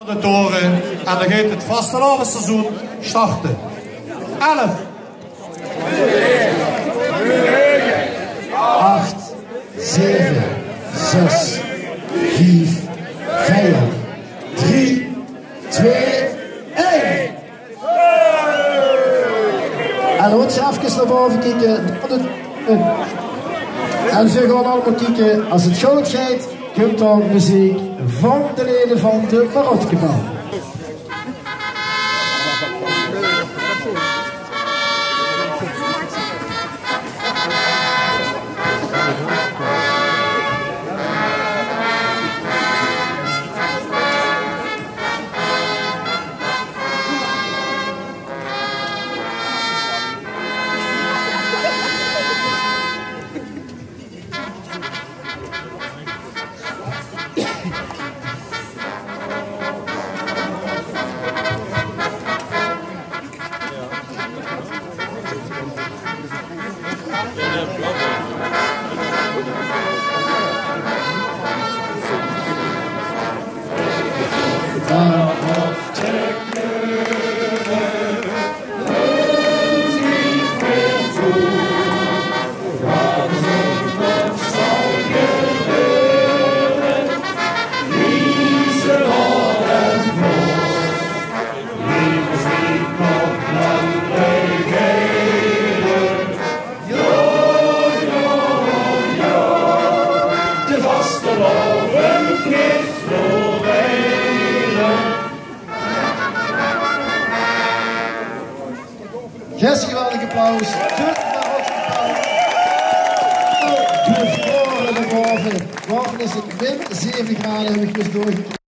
De toren en dan gaat het vastelavondseizoen starten. 11, 8, 7, 6, 5, 4, 3, 2, 1. En we gaan even naar boven kijken. En we gaan allemaal kijken, als het goed gaat, komt er muziek van de leden van de Marotkebaan. Yes, geweldig applaus. De vrouwen naar boven. Boven is het min 7 graden, heb ik dus doorgekregen.